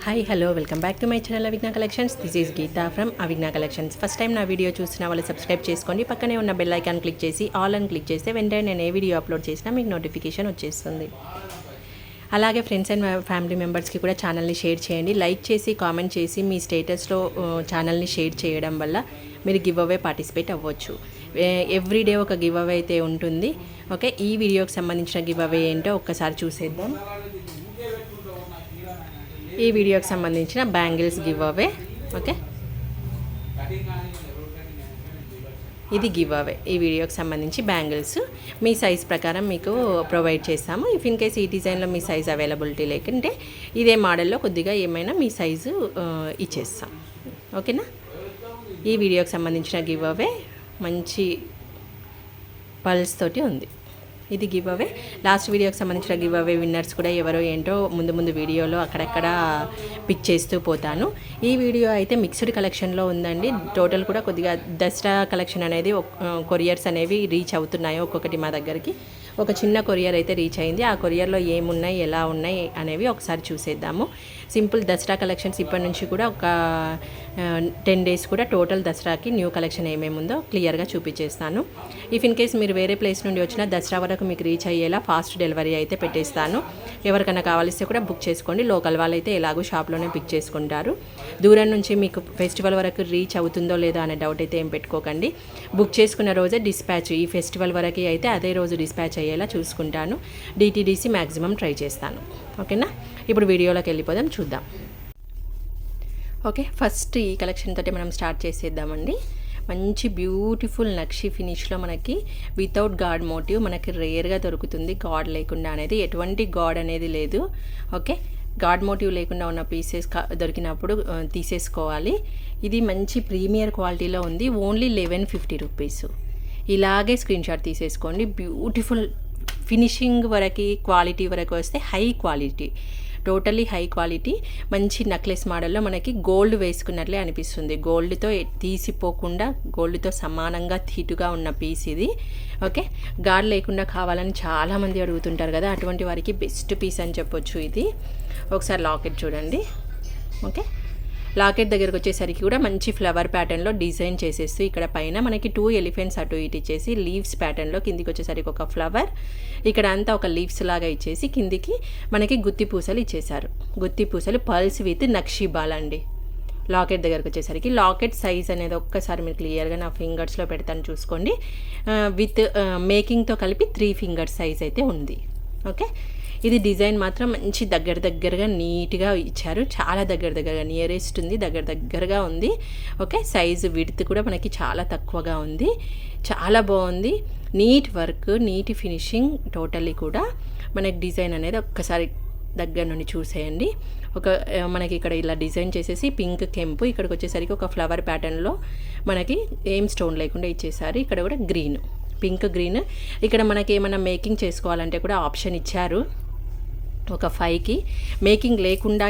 Hi hello welcome back to my channel Avigna collections. This is Geeta from Avigna collections. First time నా video చూసిన వాళ్ళు subscribe చేసుకోండి. పక్కనే ఉన్న బెల్ ఐకాన్ క్లిక్ చేసి ఆల్ అని క్లిక్ చేస్తే వెంటనే నేను ఏ వీడియో అప్లోడ్ చేసినా మీకు నోటిఫికేషన్ వచ్చేస్తుంది. అలాగే ఫ్రెండ్స్ అండ్ ఫ్యామిలీ మెంబర్స్కి కూడా ఛానల్ని షేర్ చేయండి. లైక్ చేసి కామెంట్ చేసి మీ స్టేటస్లో ఛానల్ని షేర్ చేయడం వల్ల మీరు గివ్ అవే పార్టిసిపేట్ అవ్వచ్చు. ఎవ్రీడే ఒక గివ్ అవే అయితే ఉంటుంది. ఓకే, ఈ వీడియోకి సంబంధించిన గివ్ అవే ఏంటో ఒక్కసారి చూసేద్దాం. ఈ వీడియోకి సంబంధించిన బ్యాంగిల్స్ గివ్ అవే. ఓకే, ఇది గివ్ అవే. ఈ వీడియోకి సంబంధించి బ్యాంగిల్స్ మీ సైజ్ ప్రకారం మీకు ప్రొవైడ్ చేస్తాము. ఇఫ్ ఇన్ కేస్ ఈ డిజైన్లో మీ సైజ్ అవైలబిలిటీ లేకుంటే ఇదే మోడల్లో కొద్దిగా ఏమైనా మీ సైజు ఇచ్చేస్తాం. ఓకేనా, ఈ వీడియోకి సంబంధించిన గివ్ అవే మంచి పల్స్ తోటి ఉంది. ఇది గివ్ అవే. లాస్ట్ వీడియోకి సంబంధించిన గివ్ అవే విన్నర్స్ కూడా ఎవరో ఏంటో ముందు వీడియోలో అక్కడక్కడ పిక్ చేస్తూ పోతాను. ఈ వీడియో అయితే మిక్స్డ్ కలెక్షన్లో ఉందండి. టోటల్ కూడా కొద్దిగా దసరా కలెక్షన్ అనేది కొరియర్స్ అనేవి రీచ్ అవుతున్నాయి. ఒక్కొక్కటి మా దగ్గరికి ఒక చిన్న కొరియర్ అయితే రీచ్ అయింది. ఆ కొరియర్లో ఏమున్నాయి, ఎలా ఉన్నాయి అనేవి ఒకసారి చూసేద్దాము. సింపుల్ దసరా కలెక్షన్స్ ఇప్పటి నుంచి కూడా ఒక 10 days కూడా టోటల్ దసరాకి న్యూ కలెక్షన్ ఏమేమి ఉందో క్లియర్గా చూపించేస్తాను. ఇఫ్ ఇన్ కేస్ మీరు వేరే ప్లేస్ నుండి వచ్చినా దసరా వరకు మీకు రీచ్ అయ్యేలా ఫాస్ట్ డెలివరీ అయితే పెట్టేస్తాను. ఎవరికైనా కావాలిస్తే కూడా బుక్ చేసుకోండి. లోకల్ వాళ్ళైతే ఎలాగో షాప్లోనే పిక్ చేసుకుంటారు. దూరం నుంచి మీకు ఫెస్టివల్ వరకు రీచ్ అవుతుందో లేదో అనే డౌట్ అయితే ఏం పెట్టుకోకండి. బుక్ చేసుకున్న రోజే డిస్పాచ్, ఈ ఫెస్టివల్ వరకు అయితే అదే రోజు డిస్పాచ్ అయ్యేలా చూసుకుంటాను. DTDC మ్యాక్సిమం ట్రై చేస్తాను. ఓకేనా, ఇప్పుడు వీడియోలోకి వెళ్ళిపోదాం, చూద్దాం. ఓకే, ఫస్ట్ ఈ కలెక్షన్ తోటి మనం స్టార్ట్ చేసేద్దామండి. మంచి బ్యూటిఫుల్ నక్షి ఫినిష్లో మనకి వితౌట్ గాడ్ మోటివ్ మనకి రేర్గా దొరుకుతుంది. గాడ్ లేకుండా అనేది, ఎటువంటి గాడ్ అనేది లేదు. ఓకే, గాడ్ మోటివ్ లేకుండా ఉన్న పీసెస్ దొరికినప్పుడు తీసేసుకోవాలి. ఇది మంచి ప్రీమియర్ క్వాలిటీలో ఉంది. Only 1150 rupees. ఇలాగే స్క్రీన్ షాట్ తీసేసుకోండి. బ్యూటిఫుల్ ఫినిషింగ్ వరకు, క్వాలిటీ వరకు వస్తే high quality, totally high quality. మంచి నెక్లెస్ మోడల్లో మనకి గోల్డ్ వేసుకున్నట్లే అనిపిస్తుంది. గోల్డ్తో తీసిపోకుండా గోల్డ్తో సమానంగా తీటుగా ఉన్న పీస్ ఇది. ఓకే, గాడ్ లేకుండా కావాలని చాలామంది అడుగుతుంటారు కదా, అటువంటి వారికి బెస్ట్ పీస్ అని చెప్పొచ్చు ఇది. ఒకసారి లాకెట్ చూడండి. ఓకే, లాకెట్ దగ్గరకు వచ్చేసరికి కూడా మంచి ఫ్లవర్ ప్యాటర్న్లో డిజైన్ చేసేస్తూ ఇక్కడ పైన మనకి 2 ఎలిఫెంట్స్ అటు ఇటు ఇచ్చేసి లీవ్స్ ప్యాటర్న్లో, కిందికి వచ్చేసరికి ఒక ఫ్లవర్, ఇక్కడ అంతా ఒక లీవ్స్ లాగా ఇచ్చేసి కిందికి మనకి గుత్తి పూసలు ఇచ్చేసారు. గుత్తి పూసలు పర్ల్స్ విత్ నక్షి బాల్ అండి. లాకెట్ దగ్గరకు వచ్చేసరికి లాకెట్ సైజ్ అనేది ఒక్కసారి మీరు క్లియర్గా నా ఫింగర్స్లో పెడతాను చూసుకోండి. విత్ మేకింగ్తో కలిపి 3 fingers సైజ్ అయితే ఉంది. ఓకే, ఇది డిజైన్ మాత్రం మంచి దగ్గరగా నీట్గా ఇచ్చారు. చాలా దగ్గరగా నియరెస్ట్ ఉంది, దగ్గరగా ఉంది. ఓకే, సైజు విడ్త్ కూడా మనకి చాలా తక్కువగా ఉంది. చాలా బాగుంది. Neat work, neat finishing, totally కూడా మనకి డిజైన్ అనేది ఒక్కసారి దగ్గర నుండి చూసేయండి. మనకి ఇక్కడ ఇలా డిజైన్ చేసేసి పింక్ కెంపు, ఇక్కడికి వచ్చేసరికి ఒక ఫ్లవర్ ప్యాటర్న్లో మనకి ఏం స్టోన్ లేకుండా ఇచ్చేసారు. ఇక్కడ కూడా గ్రీన్, పింక్ గ్రీన్. ఇక్కడ మనకి ఏమైనా మేకింగ్ చేసుకోవాలంటే కూడా ఆప్షన్ ఇచ్చారు. ఒక 5కి మేకింగ్ లేకుండా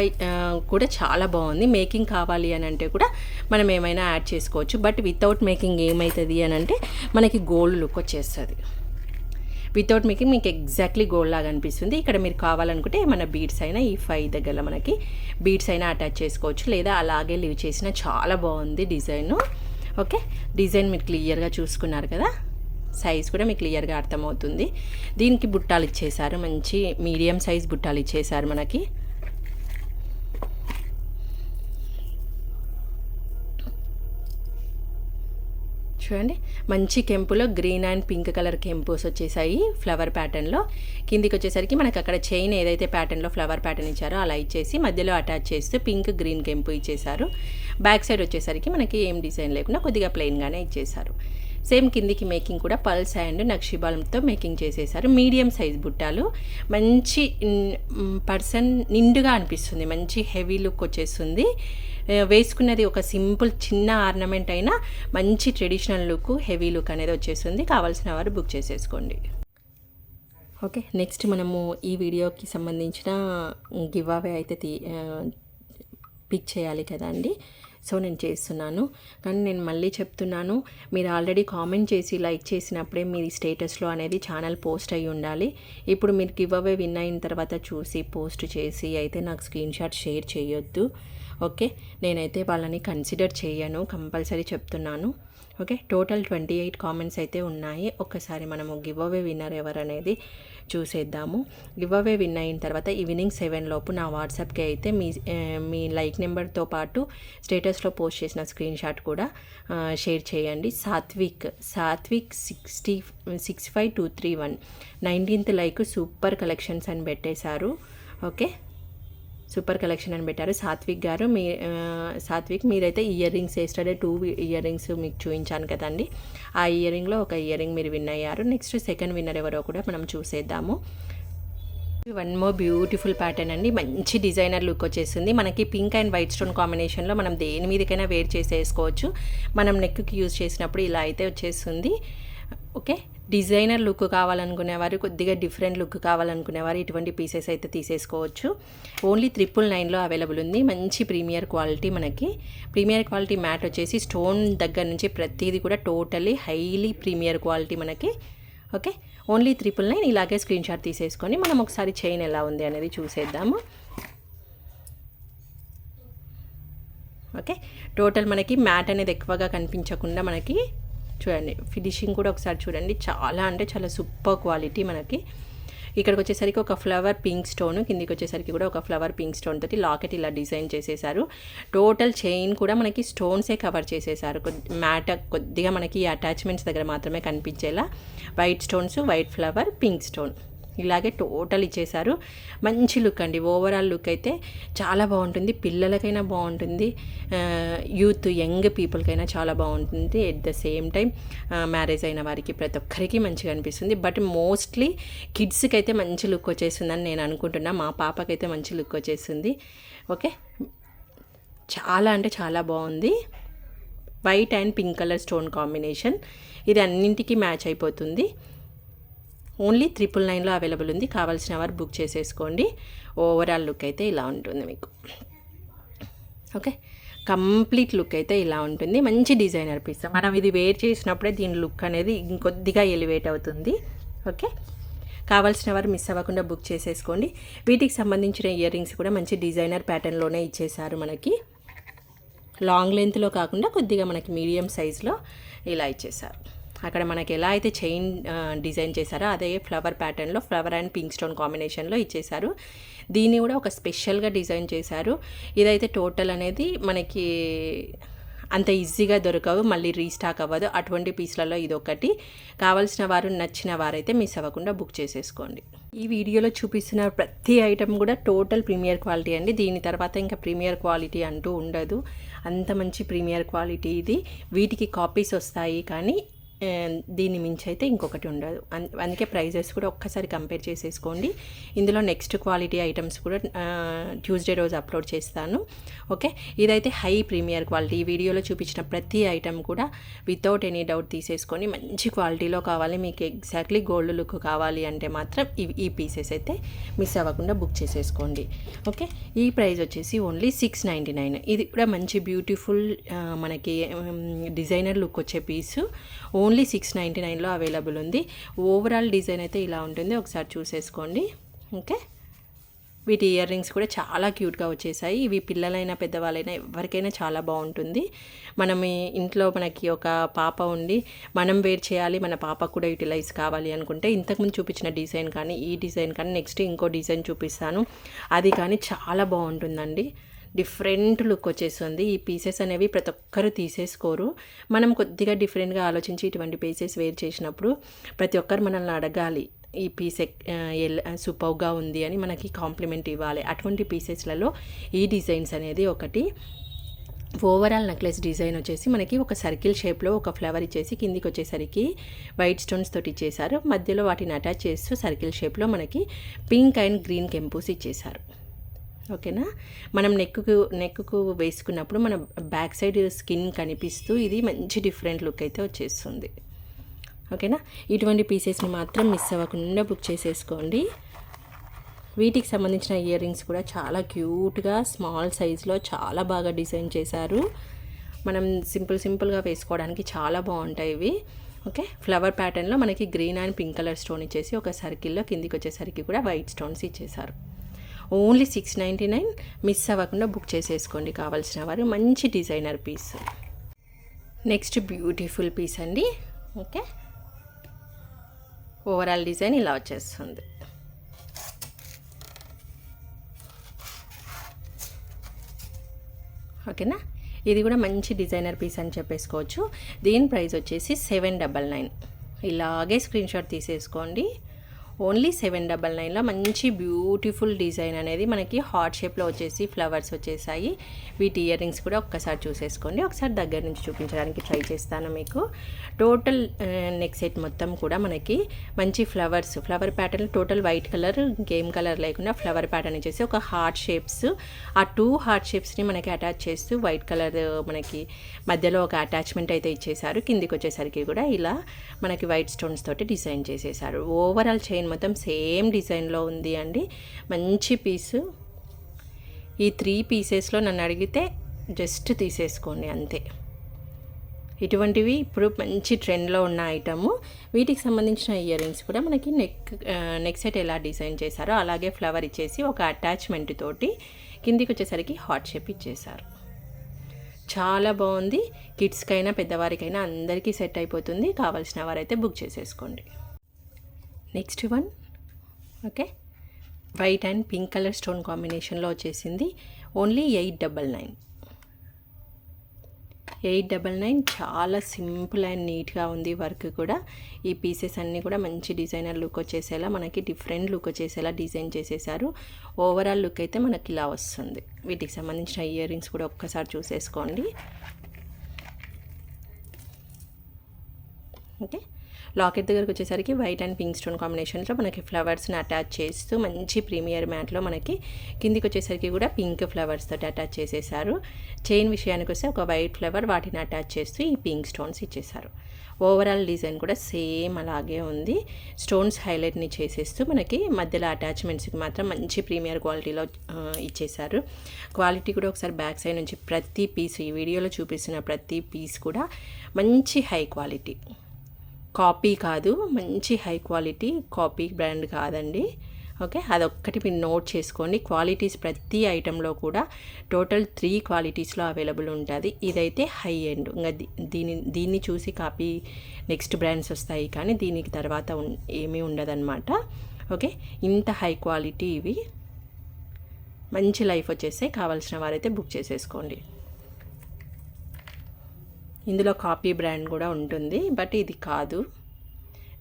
కూడా చాలా బాగుంది. మేకింగ్ కావాలి అని అంటే కూడా మనం ఏమైనా యాడ్ చేసుకోవచ్చు. బట్ వితౌట్ మేకింగ్ ఏమవుతుంది అని అంటే మనకి గోల్డ్ లుక్ వచ్చేస్తుంది. వితౌట్ మేకింగ్ మీకు ఎగ్జాక్ట్లీ గోల్డ్ లాగా అనిపిస్తుంది. ఇక్కడ మీరు కావాలనుకుంటే ఏమైనా బీడ్స్ అయినా ఈ 5 దగ్గర మనకి బీడ్స్ అయినా అటాచ్ చేసుకోవచ్చు, లేదా అలాగే లీవ్ చేసినా చాలా బాగుంది డిజైన్. ఓకే, డిజైన్ మీరు క్లియర్గా చూసుకున్నారు కదా, సైజ్ కూడా మీకు క్లియర్గా అర్థమవుతుంది. దీనికి బుట్టాలు ఇచ్చేసారు, మంచి మీడియం సైజ్ బుట్టాలు ఇచ్చేసారు మనకి. చూడండి, మంచి కెంపులో గ్రీన్ అండ్ పింక్ కలర్ కెంపుస్ వచ్చేసాయి ఫ్లవర్ ప్యాటర్న్లో. కిందికి వచ్చేసరికి మనకి అక్కడ చైన్ ఏదైతే ప్యాటర్న్లో ఫ్లవర్ ప్యాటర్న్ ఇచ్చారో అలా ఇచ్చేసి మధ్యలో అటాచ్ చేస్తూ పింక్ గ్రీన్ కెంపు ఇచ్చేసారు. బ్యాక్ సైడ్ వచ్చేసరికి మనకి ఏం డిజైన్ లేకుండా కొద్దిగా ప్లెయిన్గానే ఇచ్చేసారు. సేమ్ కిందికి మేకింగ్ కూడా పల్స్ అండ్ నక్షిబాల్తో మేకింగ్ చేసేసారు. మీడియం సైజ్ బుట్టాలు, మంచి పర్సన్ నిండుగా అనిపిస్తుంది, మంచి హెవీ లుక్ వచ్చేస్తుంది. వేసుకున్నది ఒక సింపుల్ చిన్న ఆర్నమెంట్ అయినా మంచి ట్రెడిషనల్ లుక్, హెవీ లుక్ అనేది వచ్చేస్తుంది. కావాల్సిన వారు బుక్ చేసేసుకోండి. ఓకే, నెక్స్ట్ మనము ఈ వీడియోకి సంబంధించిన గివ్ అవే అయితే పిక్ చేయాలి కదండి. సో నేను చేస్తున్నాను. కానీ నేను మళ్ళీ చెప్తున్నాను, మీరు ఆల్రెడీ కామెంట్ చేసి లైక్ చేసినప్పుడే మీ స్టేటస్లో అనేది ఛానల్ పోస్ట్ అయ్యి ఉండాలి. ఇప్పుడు మీరు గివ్ అవే విన్ అయిన తర్వాత చూసి పోస్ట్ చేసి అయితే నాకు స్క్రీన్ షాట్ షేర్ చేయొద్దు. ఓకే, నేనైతే వాళ్ళని కన్సిడర్ చేయను, కంపల్సరీ చెప్తున్నాను. ఓకే, టోటల్ 28 కామెంట్స్ అయితే ఉన్నాయి. ఒక్కసారి మనము గివ్ అవే విన్నర్ ఎవరనేది చూసేద్దాము. గివ్ అవే విన్ అయిన తర్వాత ఈవినింగ్ 7 లోపు నా వాట్సాప్కి అయితే మీ లైక్ నెంబర్తో పాటు స్టేటస్లో పోస్ట్ చేసిన స్క్రీన్ షాట్ కూడా షేర్ చేయండి. Satvik 65231 19th like super collections అని పెట్టేశారు. ఓకే, సూపర్ కలెక్షన్ అని పెట్టారు సాత్విక్ గారు. సాత్విక్ మీరైతే ఇయర్ రింగ్స్ వేస్టర్డే 2 ఇయర్ రింగ్స్ మీకు చూపించాను కదండి. ఆ ఇయర్ రింగ్లో ఒక ఇయర్ రింగ్ మీరు విన్ అయ్యారు. నెక్స్ట్ సెకండ్ విన్నర్ ఎవరో కూడా మనం చూసేద్దాము. వన్ మోర్ బ్యూటిఫుల్ ప్యాటర్న్ అండి, మంచి డిజైనర్ లుక్ వచ్చేసింది. మనకి పింక్ అండ్ వైట్ స్టోన్ కాంబినేషన్లో మనం దేని మీదకైనా వేర్ చేసేసుకోవచ్చు. మనం నెక్కి యూజ్ చేసినప్పుడు ఇలా అయితే వచ్చేస్తుంది. ఓకే, డిజైనర్ లుక్ కావాలనుకునేవారు, కొద్దిగా డిఫరెంట్ లుక్ కావాలనుకునేవారు ఇటువంటి పీసెస్ అయితే తీసేసుకోవచ్చు. ఓన్లీ 999లో అవైలబుల్ ఉంది. మంచి ప్రీమియర్ క్వాలిటీ, మనకి ప్రీమియర్ క్వాలిటీ మ్యాట్ వచ్చేసి స్టోన్ దగ్గర నుంచి ప్రతిదీ కూడా టోటలీ హైలీ ప్రీమియర్ క్వాలిటీ మనకి. Okay, only 999. ఇలాగే స్క్రీన్ షాట్ తీసేసుకొని మనం ఒకసారి చైన్ ఎలా ఉంది అనేది చూసేద్దాము. ఓకే, టోటల్ మనకి మ్యాట్ అనేది ఎక్కువగా కనిపించకుండా మనకి చూడండి, ఫినిషింగ్ కూడా ఒకసారి చూడండి, చాలా అంటే చాలా సూపర్ క్వాలిటీ. మనకి ఇక్కడికి వచ్చేసరికి ఒక ఫ్లవర్ పింక్ స్టోన్, కిందికి వచ్చేసరికి కూడా ఒక ఫ్లవర్ పింక్ స్టోన్ తోటి లాకెట్ ఇలా డిజైన్ చేసేసారు. టోటల్ చైన్ కూడా మనకి స్టోన్సే కవర్ చేసేసారు. మ్యాట్ కొద్దిగా మనకి అటాచ్మెంట్స్ దగ్గర మాత్రమే కనిపించేలా white stones, white flower, pink stone ఇలాగే టోటల్ ఇచ్చేసారు. మంచి లుక్ అండి, ఓవరాల్ లుక్ అయితే చాలా బాగుంటుంది. పిల్లలకైనా బాగుంటుంది, యూత్ యంగ్ పీపుల్కైనా చాలా బాగుంటుంది. At the same time marriage అయిన వారికి ప్రతి ఒక్కరికి మంచిగా అనిపిస్తుంది. బట్ మోస్ట్లీ కిడ్స్కి అయితే మంచి లుక్ వచ్చేస్తుందని నేను అనుకుంటున్నా. మా పాపకైతే మంచి లుక్ వచ్చేస్తుంది. ఓకే, చాలా అంటే చాలా బాగుంది. White and pink colour stone combination, ఇది అన్నింటికి మ్యాచ్ అయిపోతుంది. ఓన్లీ 999లో అవైలబుల్ ఉంది. కావాల్సిన వారు బుక్ చేసేసుకోండి. ఓవరాల్ లుక్ అయితే ఇలా ఉంటుంది మీకు. ఓకే, కంప్లీట్ లుక్ అయితే ఇలా ఉంటుంది. మంచి డిజైనర్ పీస్, మనం ఇది వేర్ చేసినప్పుడే దీని లుక్ అనేది ఇంకొద్దిగా ఎలివేట్ అవుతుంది. ఓకే, కావాల్సిన వారు మిస్ అవ్వకుండా బుక్ చేసేసుకోండి. వీటికి సంబంధించిన ఇయర్ రింగ్స్ కూడా మంచి డిజైనర్ ప్యాటర్న్లోనే ఇచ్చేసారు. మనకి లాంగ్ లెంత్లో కాకుండా కొద్దిగా మనకి మీడియం సైజులో ఇలా ఇచ్చేసారు. అక్కడ మనకి ఎలా అయితే చైన్ డిజైన్ చేశారో అదే ఫ్లవర్ ప్యాటర్న్లో ఫ్లవర్ అండ్ పింక్ స్టోన్ కాంబినేషన్లో ఇచ్చేసారు. దీన్ని కూడా ఒక స్పెషల్గా డిజైన్ చేశారు. ఇదైతే టోటల్ అనేది మనకి అంత ఈజీగా దొరకవు, మళ్ళీ రీస్టాక్ అవ్వదు. అటువంటి పీస్లలో ఇది ఒకటి. కావాల్సిన వారు, నచ్చిన వారైతే మిస్ అవ్వకుండా బుక్ చేసేసుకోండి. ఈ వీడియోలో చూపిస్తున్న ప్రతి ఐటమ్ కూడా టోటల్ ప్రీమియర్ క్వాలిటీ అండి. దీని తర్వాత ఇంకా ప్రీమియర్ క్వాలిటీ అంటూ ఉండదు. అంత మంచి ప్రీమియర్ క్వాలిటీ ఇది. వీటికి కాపీస్ వస్తాయి కానీ దీన్ని మించి అయితే ఇంకొకటి ఉండదు. అందుకే ప్రైజెస్ కూడా ఒక్కసారి కంపేర్ చేసేసుకోండి. ఇందులో నెక్స్ట్ క్వాలిటీ ఐటమ్స్ కూడా ట్యూస్డే రోజు అప్లోడ్ చేస్తాను. ఓకే, ఇదైతే హై ప్రీమియర్ క్వాలిటీ. ఈ వీడియోలో చూపించిన ప్రతి ఐటమ్ కూడా వితౌట్ ఎనీ డౌట్ తీసేసుకొని మంచి క్వాలిటీలో కావాలి, మీకు ఎగ్జాక్ట్లీ గోల్డ్ లుక్ కావాలి అంటే మాత్రం ఈ పీసెస్ అయితే మిస్ అవ్వకుండా బుక్ చేసేసుకోండి. ఓకే, ఈ ప్రైస్ వచ్చేసి ఓన్లీ 699. ఇది కూడా మంచి బ్యూటిఫుల్ మనకి డిజైనర్ లుక్ వచ్చే పీసు. ఓన్లీ 699లో అవైలబుల్ ఉంది. ఓవరాల్ డిజైన్ అయితే ఇలా ఉంటుంది, ఒకసారి చూసేసుకోండి. ఓకే, వీటి ఇయర్ రింగ్స్ కూడా చాలా క్యూట్గా వచ్చేసాయి. ఇవి పిల్లలైనా పెద్దవాళ్ళైనా ఎవరికైనా చాలా బాగుంటుంది. మనం ఇంట్లో మనకి ఒక పాప ఉండి మనం వేర్ చేయాలి, మన పాపకు కూడా యూటిలైజ్ కావాలి అనుకుంటే ఇంతకుముందు చూపించిన డిజైన్ కానీ ఈ డిజైన్ కానీ నెక్స్ట్ ఇంకో డిజైన్ చూపిస్తాను, అది కానీ చాలా బాగుంటుందండి. డిఫరెంట్ లుక్ వచ్చేస్తుంది. ఈ పీసెస్ అనేవి ప్రతి ఒక్కరు తీసేసుకోరు. మనం కొద్దిగా డిఫరెంట్గా ఆలోచించి ఇటువంటి పీసెస్ వేర్ చేసినప్పుడు ప్రతి ఒక్కరు మనల్ని అడగాలి, ఈ పీస్ సూపర్గా ఉంది అని మనకి కాంప్లిమెంట్ ఇవ్వాలి. అటువంటి పీసెస్లలో ఈ డిజైన్స్ అనేది ఒకటి. ఓవరాల్ నెక్లెస్ డిజైన్ వచ్చేసి మనకి ఒక సర్కిల్ షేప్లో ఒక ఫ్లవర్ ఇచ్చేసి కిందికి వచ్చేసరికి వైట్ స్టోన్స్ తోటి ఇచ్చేసారు. మధ్యలో వాటిని అటాచ్ చేస్తూ సర్కిల్ షేప్లో మనకి పింక్ అండ్ గ్రీన్ కెంపూస్ ఇచ్చేసారు. ఓకేనా, మనం నెక్కు వేసుకున్నప్పుడు మన బ్యాక్ సైడ్ స్కిన్ కనిపిస్తూ ఇది మంచి డిఫరెంట్ లుక్ అయితే వచ్చేస్తుంది. ఓకేనా, ఇటువంటి పీసెస్ని మాత్రం మిస్ అవ్వకుండా బుక్ చేసేసుకోండి. వీటికి సంబంధించిన ఇయర్ రింగ్స్ కూడా చాలా క్యూట్గా స్మాల్ సైజ్లో చాలా బాగా డిజైన్ చేశారు. మనం సింపుల్గా వేసుకోవడానికి చాలా బాగుంటాయి ఇవి. ఓకే, ఫ్లవర్ ప్యాటర్న్లో మనకి green and pink colour stone ఇచ్చేసి ఒక సర్కిల్లో కిందికి వచ్చేసరికి కూడా వైట్ స్టోన్స్ ఇచ్చేసారు. ఓన్లీ 699. మిస్ అవ్వకుండా బుక్ చేసేసుకోండి కావాల్సిన వారు. మంచి designer piece. Next beautiful piece అండి. ఓకే, ఓవరాల్ డిజైన్ ఇలా వచ్చేస్తుంది. ఓకేనా, ఇది కూడా మంచి డిజైనర్ పీస్ అని చెప్పేసుకోవచ్చు. దీని ప్రైస్ వచ్చేసి 799. ఇలాగే స్క్రీన్ షాట్ తీసేసుకోండి. ఓన్లీ 799లో మంచి బ్యూటిఫుల్ డిజైన్ అనేది మనకి హార్ట్ షేప్లో వచ్చేసి ఫ్లవర్స్ వచ్చేసాయి. వీటి ఇయర్ రింగ్స్ కూడా ఒక్కసారి చూసేసుకోండి. ఒకసారి దగ్గర నుంచి చూపించడానికి ట్రై చేస్తాను మీకు. టోటల్ నెక్ సెట్ మొత్తం కూడా మనకి మంచి flower pattern, total white colour, game colour లేకుండా ఫ్లవర్ ప్యాటర్న్ వచ్చేసి ఒక హార్ట్ షేప్స్, ఆ 2 హార్ట్ షేప్స్ని మనకి అటాచ్ చేస్తూ వైట్ కలర్ మనకి మధ్యలో ఒక అటాచ్మెంట్ అయితే ఇచ్చేసారు. కిందికి వచ్చేసరికి కూడా ఇలా మనకి వైట్ స్టోన్స్ తోటి డిజైన్ చేసేసారు. ఓవరాల్ చైన్ మొత్తం సేమ్ డిజైన్లో ఉంది అండి. మంచి పీసు. ఈ 3 పీసెస్లో నన్ను అడిగితే జస్ట్ తీసేసుకోండి అంతే. ఇటువంటివి ఇప్పుడు మంచి ట్రెండ్లో ఉన్న ఐటము. వీటికి సంబంధించిన ఇయర్ రింగ్స్ కూడా మనకి నెక్ సెట్ ఎలా డిజైన్ చేశారో అలాగే ఫ్లవర్ ఇచ్చేసి ఒక అటాచ్మెంట్ తోటి కిందికి వచ్చేసరికి హార్ట్ షేప్ ఇచ్చేసారు. చాలా బాగుంది. కిడ్స్కైనా పెద్దవారికైనా అందరికీ సెట్ అయిపోతుంది. కావాల్సిన వారైతే బుక్ చేసేసుకోండి. Next one. Okay, white and pink colour stone కాంబినేషన్లో వచ్చేసింది. ఓన్లీ 899. 899. చాలా సింపుల్ అండ్ నీట్గా ఉంది వర్క్ కూడా. ఈ పీసెస్ అన్నీ కూడా మంచి డిజైనర్ లుక్ వచ్చేసేలా, మనకి డిఫరెంట్ లుక్ వచ్చేసేలా డిజైన్ చేసేసారు. ఓవరాల్ లుక్ అయితే మనకి ఇలా వస్తుంది. వీటికి సంబంధించిన ఇయర్ రింగ్స్ కూడా ఒక్కసారి చూసేసుకోండి. ఓకే, లాకెట్ దగ్గరకు వచ్చేసరికి వైట్ అండ్ పింక్ స్టోన్ కాంబినేషన్లో మనకి ఫ్లవర్స్ని అటాచ్ చేస్తూ మంచి ప్రీమియర్ మ్యాట్లో మనకి కిందికి వచ్చేసరికి కూడా పింక్ ఫ్లవర్స్ తోటి అటాచ్ చేసేసారు. చైన్ విషయానికి వస్తే ఒక వైట్ ఫ్లవర్ వాటిని అటాచ్ చేస్తూ ఈ పింక్ స్టోన్స్ ఇచ్చేసారు. ఓవరాల్ డిజైన్ కూడా సేమ్ అలాగే ఉంది. స్టోన్స్ హైలైట్ని చేసేస్తూ మనకి మధ్యలో అటాచ్మెంట్స్కి మాత్రం మంచి ప్రీమియర్ క్వాలిటీలో ఇచ్చేసారు. క్వాలిటీ కూడా ఒకసారి బ్యాక్ సైడ్ నుంచి ప్రతి పీస్, ఈ వీడియోలో చూపిస్తున్న ప్రతి పీస్ కూడా మంచి హై క్వాలిటీ. కాపీ కాదు, మంచి హై క్వాలిటీ. కాపీ బ్రాండ్ కాదండి. ఓకే, అదొక్కటి మీరు నోట్ చేసుకోండి. క్వాలిటీస్ ప్రతి ఐటెంలో కూడా టోటల్ 3 క్వాలిటీస్లో అవైలబుల్ ఉంటుంది. ఇదైతే హై ఎండ్. ఇంకా దీన్ని చూసి కాపీ నెక్స్ట్ బ్రాండ్స్ వస్తాయి, కానీ దీనికి తర్వాత ఏమీ ఉండదన్నమాట. ఓకే, ఇంత హై క్వాలిటీ ఇవి. మంచి లైఫ్ వచ్చేసాయి. కావాల్సిన వారైతే బుక్ చేసేసుకోండి. ఇందులో కాపీ బ్రాండ్ కూడా ఉంటుంది, బట్ ఇది కాదు.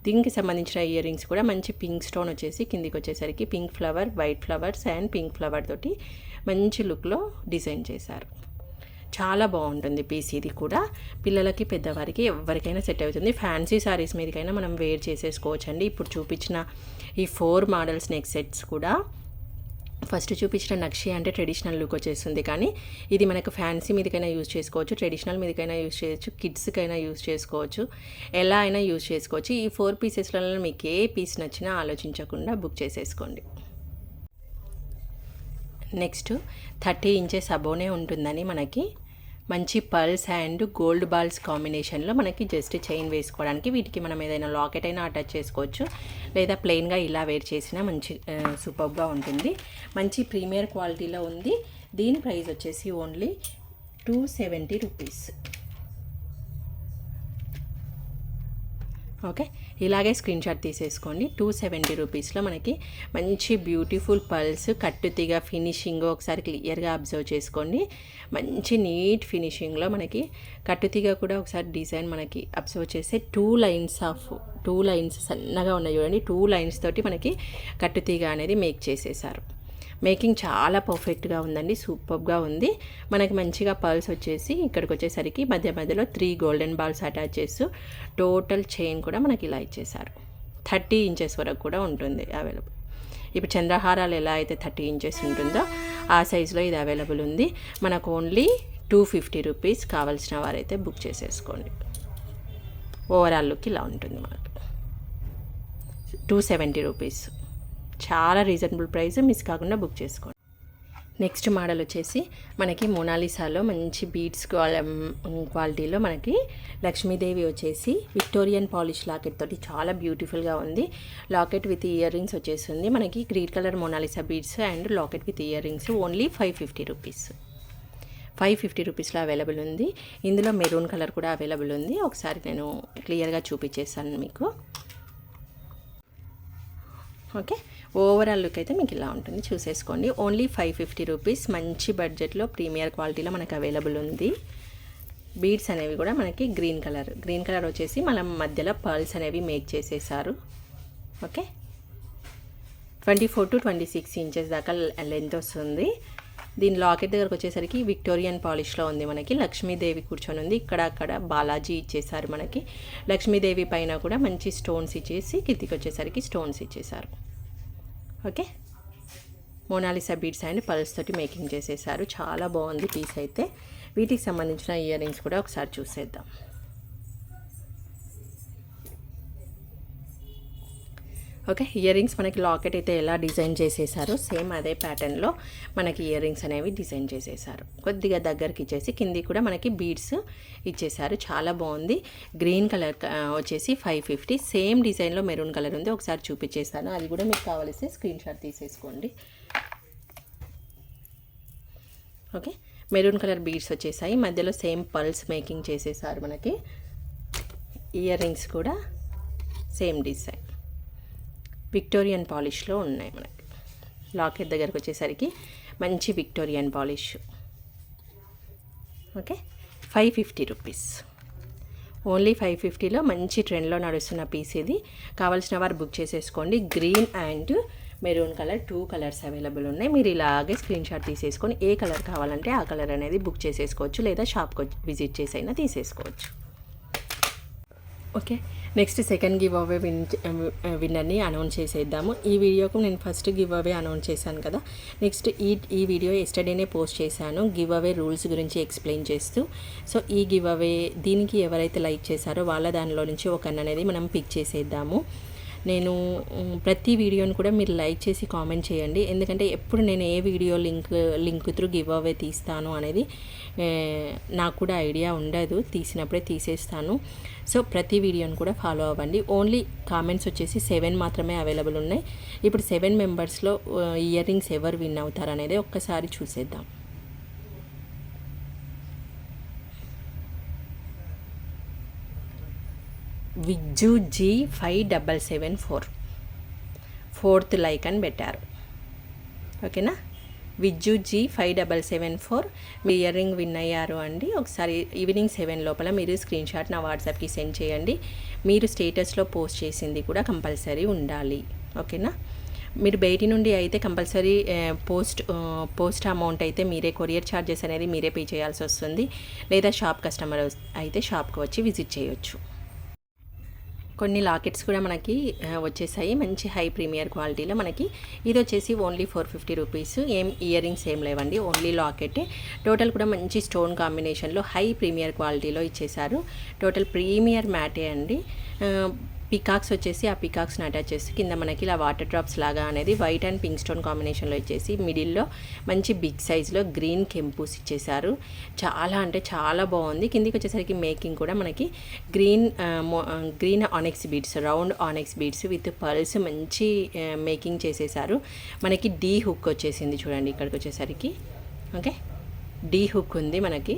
దీనికి సంబంధించిన ఇయర్ రింగ్స్ కూడా మంచి పింక్ స్టోన్ వచ్చేసి కిందికి వచ్చేసరికి pink flower, white flowers and pink flower తోటి మంచి లుక్లో డిజైన్ చేశారు. చాలా బాగుంటుంది పీస్. ఇది కూడా పిల్లలకి పెద్దవారికి ఎవరికైనా సెట్ అవుతుంది. ఫ్యాన్సీ శారీస్ మీదకైనా మనం వేర్ చేసేసుకోవచ్చండి. ఇప్పుడు చూపించిన ఈ 4 మోడల్స్ నెక్ సెట్స్ కూడా, ఫస్ట్ చూపించిన నక్షి అంటే ట్రెడిషనల్ లుక్ వచ్చేస్తుంది, కానీ ఇది మనకు ఫ్యాన్సీ మీదకైనా యూజ్ చేసుకోవచ్చు, ట్రెడిషనల్ మీదకైనా యూజ్ చేయొచ్చు, కిడ్స్కైనా యూజ్ చేసుకోవచ్చు, ఎలా అయినా యూజ్ చేసుకోవచ్చు. ఈ 4 పీసెస్లలో మీకు ఏ పీస్ నచ్చినా ఆలోచించకుండా బుక్ చేసేసుకోండి. నెక్స్ట్ 30 ఇంచెస్ అబోనే ఉంటుందని మనకి మంచి పర్ల్స్ అండ్ గోల్డ్ బాల్స్ కాంబినేషన్లో మనకి జస్ట్ చైన్ వేసుకోవడానికి. వీటికి మనం ఏదైనా లాకెట్ అయినా అటాచ్ చేసుకోవచ్చు, లేదా ప్లెయిన్గా ఇలా వేర్ చేసినా మంచి సూపర్గా ఉంటుంది. మంచి ప్రీమియర్ క్వాలిటీలో ఉంది. దీని ప్రైస్ వచ్చేసి ఓన్లీ 270 రూపీస్. ఓకే, ఇలాగే స్క్రీన్ షాట్ తీసేసుకోండి. 270 రూపీస్లో మనకి మంచి బ్యూటిఫుల్ పర్ల్స్, కట్టుతీగ ఫినిషింగ్ ఒకసారి క్లియర్గా అబ్జర్వ్ చేసుకోండి. మంచి నీట్ ఫినిషింగ్లో మనకి కట్టుతీగ కూడా ఒకసారి డిజైన్ మనకి అబ్జర్వ్ చేస్తే 2 లైన్స్ సన్నగా ఉన్నాయి చూడండి. 2 లైన్స్ తోటి మనకి కట్టుతీగ అనేది మేక్ చేసేసారు. మేకింగ్ చాలా పర్ఫెక్ట్గా ఉందండి, సూపర్గా ఉంది. మనకి మంచిగా పర్ల్స్ వచ్చేసి ఇక్కడికి వచ్చేసరికి మధ్యలో 3 గోల్డెన్ బాల్స్ అటాచ్ చేస్తూ టోటల్ చైన్ కూడా మనకి ఇలా ఇచ్చేసారు. 30 ఇంచెస్ వరకు కూడా ఉంటుంది అవైలబుల్. ఇప్పుడు చంద్రహారాలు ఎలా అయితే 30 ఇంచెస్ ఉంటుందో ఆ సైజులో ఇది అవైలబుల్ ఉంది. మనకు ఓన్లీ 250 రూపీస్. కావాల్సిన వారైతే బుక్ చేసేసుకోండి. ఓవరాల్ లుక్ ఇలా ఉంటుంది మనకు. 270 రూపీస్. చాలా రీజనబుల్ ప్రైస్, మిస్ కాకుండా బుక్ చేసుకోండి. నెక్స్ట్ మోడల్ వచ్చేసి మనకి మోనాలిసాలో మంచి బీడ్స్ క్వాలిటీలో మనకి లక్ష్మీదేవి వచ్చేసి విక్టోరియన్ పాలిష్ లాకెట్ తోటి చాలా బ్యూటిఫుల్గా ఉంది. లాకెట్ విత్ ఇయర్ రింగ్స్ వచ్చేసింది మనకి. Green colour Mona Lisa beads and locket with earrings only 550 rupees. 550 రూపీస్లో అవైలబుల్ ఉంది. ఇందులో మెరూన్ కలర్ కూడా అవైలబుల్ ఉంది. ఒకసారి నేను క్లియర్గా చూపించేస్తాను మీకు. ఓకే, ఓవరాల్ లుక్ అయితే మీకు ఇలా ఉంటుంది, చూసేసుకోండి. Only 550 rupees. మంచి బడ్జెట్లో ప్రీమియర్ క్వాలిటీలో మనకు అవైలబుల్ ఉంది. బీడ్స్ అనేవి కూడా మనకి గ్రీన్ కలర్ వచ్చేసి మనం మధ్యలో పర్ల్స్ అనేవి మేక్ చేసేసారు. ఓకే, 24 to 26 ఇంచెస్ దాకా లెంత్ వస్తుంది. దీని లాకెట్ దగ్గరకు వచ్చేసరికి విక్టోరియన్ పాలిష్లో ఉంది. మనకి లక్ష్మీదేవి కూర్చొని ఉంది. ఇక్కడ బాలాజీ ఇచ్చేసారు మనకి. లక్ష్మీదేవి పైన కూడా మంచి స్టోన్స్ ఇచ్చేసి కిందికి వచ్చేసరికి స్టోన్స్ ఇచ్చేసారు. Okay, Mona Lisa beads and pearls తోటి మేకింగ్ చేసేసారు. చాలా బాగుంది పీస్ అయితే. వీటికి సంబంధించిన ఇయర్ రింగ్స్ కూడా ఒకసారి చూసేద్దాం. ఓకే, ఇయర్ రింగ్స్ మనకి లాకెట్ అయితే ఎలా డిజైన్ చేసేసారో సేమ్ అదే ప్యాటర్న్లో మనకి ఇయర్ రింగ్స్ అనేవి డిజైన్ చేసేసారు. కొద్దిగా దగ్గరికి ఇచ్చేసి కింది కూడా మనకి బీడ్స్ ఇచ్చేసారు. చాలా బాగుంది. గ్రీన్ కలర్ వచ్చేసి 550. సేమ్ డిజైన్లో మెరూన్ కలర్ ఉంది, ఒకసారి చూపించేస్తాను. అది కూడా మీకు కావాల్సి స్క్రీన్ షాట్ తీసేసుకోండి. ఓకే, మెరూన్ కలర్ బీడ్స్ వచ్చేసాయి. మధ్యలో సేమ్ పల్స్ మేకింగ్ చేసేసారు మనకి. ఇయర్ రింగ్స్ కూడా సేమ్ డిజైన్ విక్టోరియన్ పాలిష్లో ఉన్నాయి మనకి. లాకెట్ దగ్గరకు వచ్చేసరికి మంచి Victorian polish. Okay, 550 rupees. Only 550లో మంచి ట్రెండ్లో నడుస్తున్న పీస్ ఇది. కావాల్సిన వారు బుక్ చేసేసుకోండి. Green and maroon colour 2 colours available ఉన్నాయి. మీరు ఇలాగే స్క్రీన్ షాట్ తీసేసుకొని ఏ కలర్ కావాలంటే ఆ కలర్ అనేది బుక్ చేసేసుకోవచ్చు, లేదా షాప్కి విజిట్ చేసి అయినా తీసేసుకోవచ్చు. Okay, next second give away విన్నర్ని అనౌన్స్ చేసేద్దాము. ఈ వీడియోకు నేను ఫస్ట్ గివ్ అవే అనౌన్స్ చేశాను కదా. నెక్స్ట్ ఈ వీడియో ఎస్టర్డేనే పోస్ట్ చేశాను గివ్ అవే రూల్స్ గురించి ఎక్స్ప్లెయిన్ చేస్తూ. సో ఈ గివ్ అవే దీనికి ఎవరైతే లైక్ చేశారో వాళ్ళ దానిలో నుంచి ఒకరిని అనేది మనం పిక్ చేసేద్దాము. నేను ప్రతి వీడియోని కూడా మీరు లైక్ చేసి కామెంట్ చేయండి. ఎందుకంటే ఎప్పుడు నేను ఏ video link through give away తీస్తాను అనేది నాకు కూడా ఐడియా ఉండదు. తీసినప్పుడే తీసేస్తాను. సో ప్రతి వీడియోని కూడా ఫాలో అవ్వండి. ఓన్లీ కామెంట్స్ వచ్చేసి 7 మాత్రమే అవైలబుల్ ఉన్నాయి. ఇప్పుడు 7 మెంబర్స్లో ఇయర్ రింగ్స్ ఎవరు విన్ అవుతారు అనేది ఒక్కసారి చూసేద్దాం. విజ్జు G5774 4th లైక్ అని పెట్టారు. ఓకేనా, విజ్జు G5774 మీ ఇయర్ రింగ్ విన్ అయ్యారు అండి. ఒకసారి ఈవినింగ్ 7 లోపల మీరు స్క్రీన్ షాట్ నా వాట్సాప్కి సెండ్ చేయండి. మీరు స్టేటస్లో పోస్ట్ చేసింది కూడా కంపల్సరీ ఉండాలి. ఓకేనా, మీరు బయటి నుండి అయితే కంపల్సరీ పోస్ట్ అమౌంట్ అయితే మీరే, కొరియర్ ఛార్జెస్ అనేది మీరే పే చేయాల్సి వస్తుంది. లేదా షాప్ కస్టమర్ అయితే షాప్కి వచ్చి విజిట్ చేయొచ్చు. కొన్ని లాకెట్స్ కూడా మనకి వచ్చేసాయి మంచి హై ప్రీమియర్ క్వాలిటీలో. మనకి ఇది వచ్చేసి ఓన్లీ 450 రూపీస్. ఏం ఇయర్ రింగ్స్ ఏం లేవండి, ఓన్లీ లాకెట్. టోటల్ కూడా మంచి స్టోన్ కాంబినేషన్లో హై ప్రీమియర్ క్వాలిటీలో ఇచ్చేసారు. టోటల్ ప్రీమియర్ మ్యాటే అండి. పికాక్స్ వచ్చేసి ఆ పికాక్స్ని అటాచ్ చేసి కింద మనకి ఇలా వాటర్ డ్రాప్స్ లాగా అనేది వైట్ అండ్ పింక్ స్టోన్ కాంబినేషన్లో ఇచ్చేసి మిడిల్లో మంచి బిగ్ సైజ్లో గ్రీన్ కెంపూస్ ఇచ్చేసారు. చాలా అంటే చాలా బాగుంది. కిందికి వచ్చేసరికి మేకింగ్ కూడా మనకి green ఆనెక్స్ beads, round ఆనెక్స్ beads with pearls మంచి మేకింగ్ చేసేసారు. మనకి డీ హుక్ వచ్చేసింది చూడండి ఇక్కడికి వచ్చేసరికి. ఓకే, డీ హుక్ ఉంది మనకి.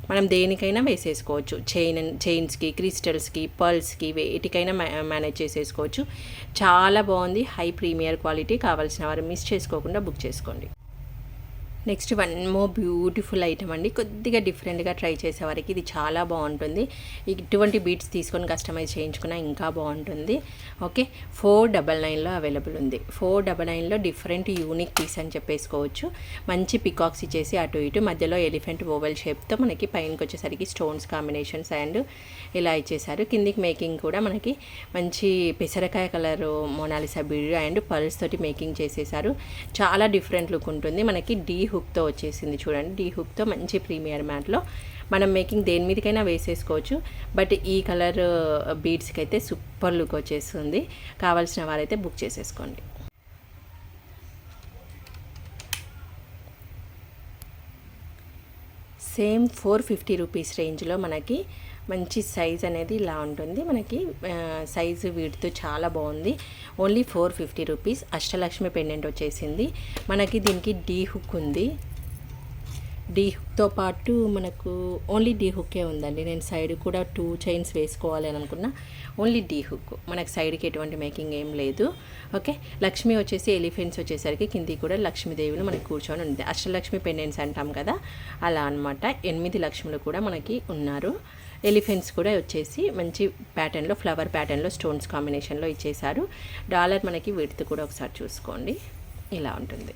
మనం దేనికైనా వేసేసుకోవచ్చు. చైన్స్కి, క్రిస్టల్స్కి, పర్ల్స్కి, వేటికైనా మేనేజ్ చేసేసుకోవచ్చు. చాలా బాగుంది, హై ప్రీమియర్ క్వాలిటీ. కావాల్సిన వారు మిస్ చేసుకోకుండా బుక్ చేసుకోండి. Next one more beautiful item అండి. కొద్దిగా డిఫరెంట్గా ట్రై చేసేవారికి ఇది చాలా బాగుంటుంది. ఇటువంటి బీట్స్ తీసుకొని కస్టమైజ్ చేయించుకున్నా ఇంకా బాగుంటుంది. ఓకే, 499లో అవైలబుల్ ఉంది. 499లో డిఫరెంట్ యూనిక్ పీస్ అని చెప్పేసుకోవచ్చు. మంచి పికాక్స్ ఇచ్చేసి అటు ఇటు మధ్యలో ఎలిఫెంట్ ఓవెల్ షేప్తో మనకి పైనకి వచ్చేసరికి స్టోన్స్ కాంబినేషన్స్ అండ్ ఇలా ఇచ్చేసారు. కిందికి మేకింగ్ కూడా మనకి మంచి పెసరకాయ colour Mona Lisa bead and pearls తోటి మేకింగ్ చేసేసారు. చాలా డిఫరెంట్ లుక్ ఉంటుంది. మనకి డీ హుక్తో వచ్చేసింది చూడండి. డీ హుక్తో మంచి ప్రీమియర్ మ్యాట్లో మనం మేకింగ్ దేని మీదకైనా వేసేసుకోవచ్చు. బట్ ఈ కలర్ బీడ్స్కి అయితే సూపర్ లుక్ వచ్చేస్తుంది. కావాల్సిన వారైతే బుక్ చేసేసుకోండి. సేమ్ 450 రూపీస్ రేంజ్లో మనకి మంచి సైజ్ అనేది ఇలా ఉంటుంది. మనకి సైజు వీటితో చాలా బాగుంది. Only 450 rupees. అష్టలక్ష్మి పెండెంట్ వచ్చేసింది మనకి. దీనికి డీ హుక్ ఉంది. డీ హుక్తో పాటు మనకు ఓన్లీ డీ హుక్కే ఉందండి. నేను సైడ్ కూడా 2 చైన్స్ వేసుకోవాలి అని అనుకున్నా. ఓన్లీ డీ హుక్, మనకు సైడ్కి ఎటువంటి మేకింగ్ ఏం లేదు. ఓకే, లక్ష్మి వచ్చేసి ఎలిఫెంట్స్ వచ్చేసరికి కింది కూడా లక్ష్మీదేవిని మనకి కూర్చొని ఉంది. అష్టలక్ష్మి పెండెంట్స్ అంటాం కదా, అలా అనమాట. 8 లక్ష్ములు కూడా మనకి ఉన్నారు. ఎలిఫెంట్స్ కూడా వచ్చేసి మంచి ప్యాటర్న్లో, ఫ్లవర్ ప్యాటర్న్లో స్టోన్స్ కాంబినేషన్లో ఇచ్చేసారు. డాలర్ మనకి వీటితో కూడా ఒకసారి చూసుకోండి, ఇలా ఉంటుంది.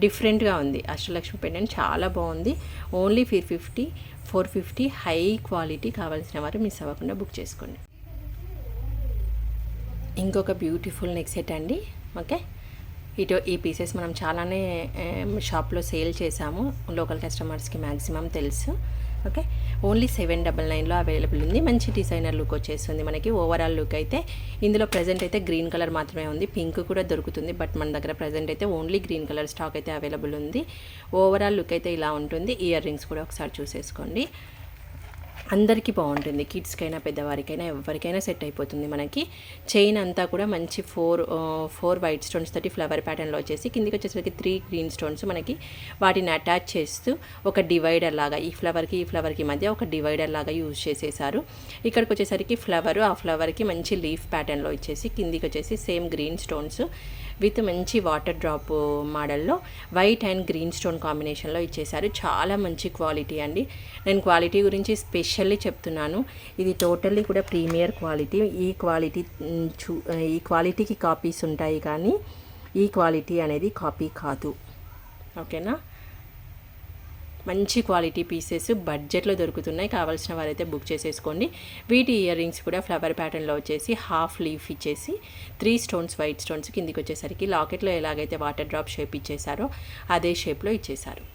డిఫరెంట్గా ఉంది. అష్టలక్ష్మి పెండెంట్ చాలా బాగుంది. Only 450 high quality. కావాల్సిన వారు మిస్ అవ్వకుండా బుక్ చేసుకోండి. ఇంకొక బ్యూటిఫుల్ నెక్ సెట్ అండి. ఓకే, ఈ పీసెస్ మనం చాలానే షాప్లో సేల్ చేసాము. లోకల్ కస్టమర్స్కి మ్యాక్సిమం తెలుసు. ఓకే, ఓన్లీ 799లో అవైలబుల్ ఉంది. మంచి డిజైనర్ లుక్ వచ్చేస్తుంది మనకి. ఓవరాల్ లుక్ అయితే ఇందులో ప్రజెంట్ అయితే గ్రీన్ కలర్ మాత్రమే ఉంది. పింక్ కూడా దొరుకుతుంది, బట్ మన దగ్గర ప్రజెంట్ అయితే ఓన్లీ గ్రీన్ కలర్ స్టాక్ అయితే అవైలబుల్ ఉంది. ఓవరాల్ లుక్ అయితే ఇలా ఉంటుంది. ఇయర్ రింగ్స్ కూడా ఒకసారి చూసేసుకోండి. అందరికీ బాగుంటుంది. కిడ్స్కైనా పెద్దవారికైనా ఎవరికైనా సెట్ అయిపోతుంది. మనకి చైన్ అంతా కూడా మంచి 4 వైట్ స్టోన్స్ తోటి ఫ్లవర్ ప్యాటర్న్లో వచ్చేసి కిందికి వచ్చేసరికి 3 గ్రీన్ స్టోన్స్ మనకి వాటిని అటాచ్ చేస్తూ ఒక డివైడర్ లాగా ఈ ఫ్లవర్కి మధ్య ఒక డివైడర్ లాగా యూజ్ చేసేసారు. ఇక్కడికి వచ్చేసరికి ఆ ఫ్లవర్కి మంచి లీఫ్ ప్యాటర్న్లో ఇచ్చేసి కిందికి వచ్చేసి సేమ్ గ్రీన్ స్టోన్స్ విత్ మంచి వాటర్ డ్రాప్ మోడల్లో వైట్ అండ్ గ్రీన్ స్టోన్ కాంబినేషన్లో ఇచ్చేసారు. చాలా మంచి క్వాలిటీ అండి. నేను క్వాలిటీ గురించి స్పెషల్లీ చెప్తున్నాను. ఇది టోటల్లీ కూడా ప్రీమియర్ క్వాలిటీ. ఈ క్వాలిటీకి కాపీస్ ఉంటాయి, కానీ ఈ క్వాలిటీ అనేది కాపీ కాదు. ఓకేనా, మంచి క్వాలిటీ పీసెస్ బడ్జెట్లో దొరుకుతున్నాయి. కావాల్సిన వారైతే బుక్ చేసేసుకోండి. వీటి ఇయర్ రింగ్స్ కూడా ఫ్లవర్ ప్యాటర్న్లో వచ్చేసి హాఫ్ లీఫ్ ఇచ్చేసి 3 స్టోన్స్ వైట్ స్టోన్స్ కిందికి వచ్చేసరికి లాకెట్లో ఎలాగైతే వాటర్ డ్రాప్ షేప్ ఇచ్చేసారో అదే షేప్లో ఇచ్చేసారు.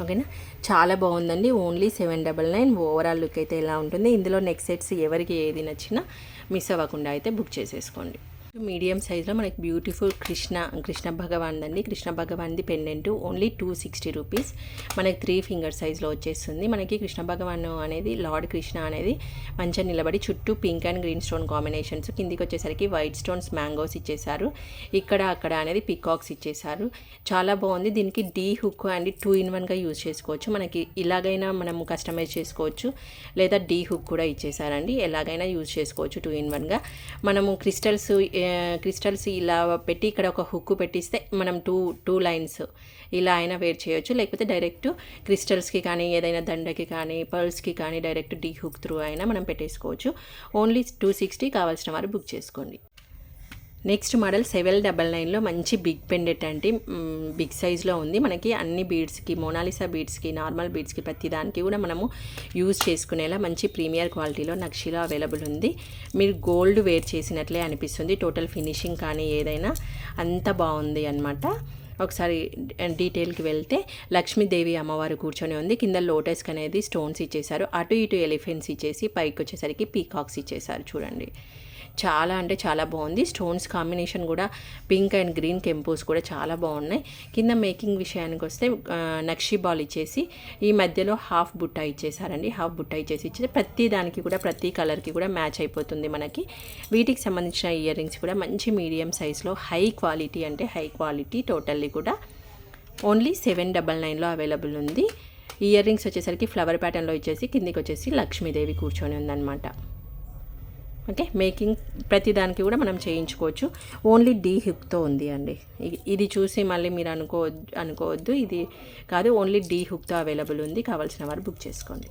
ఓకేనా, చాలా బాగుందండి. ఓన్లీ 799. ఓవరాల్ లుక్ అయితే ఎలా ఉంటుంది. ఇందులో నెక్ సెట్స్ ఎవరికి ఏది నచ్చినా మిస్ అవ్వకుండా అయితే బుక్ చేసేసుకోండి. మీడియం సైజ్లో మనకి బ్యూటిఫుల్ కృష్ణ భగవాన్ అండి. కృష్ణ భగవాన్ది పెండెంట్ ఓన్లీ 260 రూపీస్. మనకి 3 ఫింగర్ సైజ్లో వచ్చేస్తుంది. మనకి కృష్ణ భగవాన్ అనేది లార్డ్ కృష్ణ అనేది మంచిగా నిలబడి చుట్టూ pink and green stone combinations, కిందికి వచ్చేసరికి వైట్ స్టోన్స్ మ్యాంగోస్ ఇచ్చేసారు. అక్కడ అనేది పికాక్స్ ఇచ్చేసారు. చాలా బాగుంది. దీనికి డీ హుక్ అండ్ 2 in 1గా యూజ్ చేసుకోవచ్చు. మనకి ఇలాగైనా మనము కస్టమైజ్ చేసుకోవచ్చు, లేదా డీ హుక్ కూడా ఇచ్చేసారండి. ఎలాగైనా యూజ్ చేసుకోవచ్చు 2 in 1గా. మనము క్రిస్టల్స్ ఇలా పెట్టి ఇక్కడ ఒక హుక్ పెట్టిస్తే మనం టూ లైన్స్ ఇలా అయినా వేర్ చేయొచ్చు. లేకపోతే డైరెక్ట్ క్రిస్టల్స్కి కానీ ఏదైనా దండకి కానీ పర్ల్స్కి కానీ డైరెక్ట్ డీ హుక్ త్రూ అయినా మనం పెట్టేసుకోవచ్చు. ఓన్లీ 260. కావాల్సిన వారు బుక్ చేసుకోండి. నెక్స్ట్ మోడల్ 799లో మంచి బిగ్ పెండెంట్ అంటే బిగ్ సైజ్లో ఉంది. మనకి అన్ని బీడ్స్కి, మోనాలిసా బీడ్స్కి, నార్మల్ బీడ్స్కి ప్రతి దానికి కూడా మనము యూజ్ చేసుకునేలా మంచి ప్రీమియర్ క్వాలిటీలో నక్షిలో అవైలబుల్ ఉంది. మీరు గోల్డ్ వేర్ చేసినట్లే అనిపిస్తుంది. టోటల్ ఫినిషింగ్ కానీ ఏదైనా అంత బాగుంది అన్నమాట. ఒకసారి డీటెయిల్కి వెళ్తే లక్ష్మీదేవి అమ్మవారు కూర్చొని ఉంది. కింద లోటస్ అనేది స్టోన్స్ ఇచ్చేసారు. అటు ఇటు ఎలిఫెంట్స్ ఇచ్చేసి పైకి వచ్చేసరికి పీకాక్స్ ఇచ్చేసారు. చూడండి, చాలా అంటే చాలా బాగుంది. స్టోన్స్ కాంబినేషన్ కూడా పింక్ అండ్ గ్రీన్ కెంపోస్ కూడా చాలా బాగున్నాయి. కింద మేకింగ్ విషయానికి వస్తే నక్షి బాల్ ఇచ్చేసి ఈ మధ్యలో హాఫ్ బుట్ట ఇచ్చేసారండి. హాఫ్ బుట్ట ఇచ్చేసి ప్రతి దానికి కూడా ప్రతి కలర్కి కూడా మ్యాచ్ అయిపోతుంది మనకి. వీటికి సంబంధించిన ఇయర్ రింగ్స్ కూడా మంచి మీడియం సైజ్లో హై క్వాలిటీ అంటే హై క్వాలిటీ టోటల్లీ కూడా ఓన్లీ 799లో అవైలబుల్ ఉంది. ఇయర్ రింగ్స్ వచ్చేసరికి ఫ్లవర్ ప్యాటర్న్లో ఇచ్చేసి కిందికి వచ్చేసి లక్ష్మీదేవి కూర్చొని ఉందన్నమాట. ఓకే, మేకింగ్ ప్రతి దానికి కూడా మనం చేయించుకోవచ్చు. ఓన్లీ డీ హుక్తో ఉంది అండి. ఇది చూసి మళ్ళీ మీరు అనుకోవద్దు ఇది కాదు, ఓన్లీ డీ హుక్తో అవైలబుల్ ఉంది. కావాల్సిన వారు బుక్ చేసుకోండి.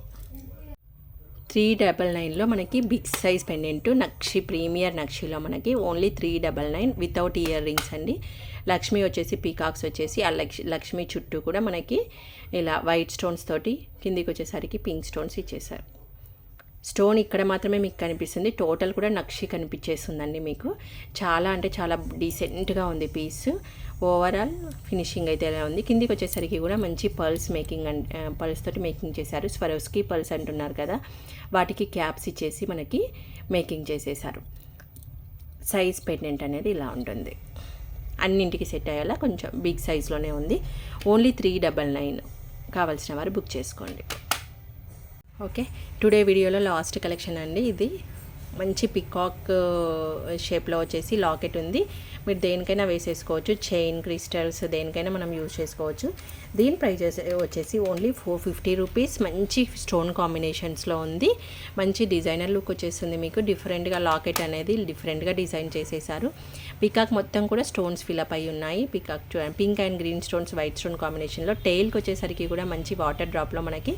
399లో మనకి బిగ్ సైజ్ పెండెంట్ ప్రీమియర్ నక్షిలో మనకి ఓన్లీ 399 వితౌట్ ఇయర్ రింగ్స్ అండి. లక్ష్మి వచ్చేసి పీకాక్స్ వచ్చేసి ఆ లక్ష్మి చుట్టూ కూడా మనకి ఇలా వైట్ స్టోన్స్ తోటి కిందికి వచ్చేసరికి పింక్ స్టోన్స్ ఇచ్చేసారు. స్టోన్ ఇక్కడ మాత్రమే మీకు కనిపిస్తుంది. టోటల్ కూడా నక్షి కనిపించేస్తుందండి మీకు. చాలా అంటే చాలా డీసెంట్గా ఉంది పీస్. ఓవరాల్ ఫినిషింగ్ అయితే ఎలా ఉంది. కిందికి వచ్చేసరికి కూడా మంచి పర్ల్స్ మేకింగ్ పర్ల్స్ తోటి మేకింగ్ చేశారు. స్వరోస్కి పర్ల్స్ అంటున్నారు కదా, వాటికి క్యాప్స్ ఇచ్చేసి మనకి మేకింగ్ చేసేసారు. సైజ్ పెండెంట్ అనేది ఇలా ఉంటుంది. అన్నింటికి సెట్ అయ్యేలా కొంచెం బిగ్ సైజ్లోనే ఉంది. ఓన్లీ 399. కావాల్సిన వారు బుక్ చేసుకోండి. ఓకే, టుడే వీడియోలో లాస్ట్ కలెక్షన్ అండి. ఇది మంచి పికాక్ షేప్లో వచ్చేసి లాకెట్ ఉంది. మీరు దేనికైనా వేసేసుకోవచ్చు, చైన్, క్రిస్టల్స్ దేనికైనా మనం యూజ్ చేసుకోవచ్చు. దీని ప్రైజెస్ వచ్చేసి ఓన్లీ 450 రూపీస్. మంచి స్టోన్ కాంబినేషన్స్లో ఉంది. మంచి డిజైనర్ లుక్ వచ్చేస్తుంది మీకు. డిఫరెంట్గా లాకెట్ అనేది డిఫరెంట్గా డిజైన్ చేసేసారు. పికాక్ మొత్తం కూడా స్టోన్స్ ఫిలప్ అయి ఉన్నాయి. Peacock pink and green stones, white stone కాంబినేషన్లో. టెయిల్కి వచ్చేసరికి కూడా మంచి వాటర్ డ్రాప్లో మనకి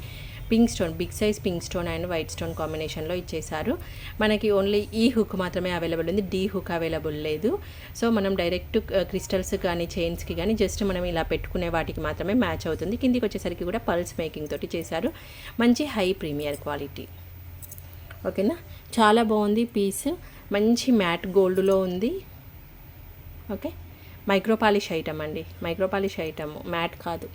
pink stone, big size pink stone and white stone కాంబినేషన్లో ఇచ్చేసారు. మనకి ఓన్లీ ఈ హుక్ మాత్రమే అవైలబుల్ ఉంది, డీ హుక్ అవైలబుల్ లేదు. సో మనం డైరెక్ట్ క్రిస్టల్స్ కానీ చైన్స్కి కానీ జస్ట్ మనం ఇలా పెట్టుకునే వాటికి మాత్రమే మ్యాచ్ అవుతుంది. కిందికి వచ్చేసరికి కూడా పల్స్ మేకింగ్ తోటి చేశారు. మంచి హై ప్రీమియర్ క్వాలిటీ. ఓకేనా, చాలా బాగుంది పీస్. మంచి మ్యాట్ గోల్డ్లో ఉంది. ఓకే, మైక్రో పాలిష్ ఐటమ్ అండి. మైక్రో పాలిష్ ఐటమ్, మ్యాట్ కాదు.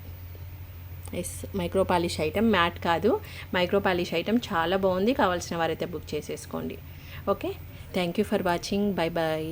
Yes, micro polish item, matte కాదు, మైక్రో పాలిష్ ఐటమ్. చాలా బాగుంది. కావాల్సిన వారైతే బుక్ చేసేసుకోండి. Okay, thank you for watching. Bye bye.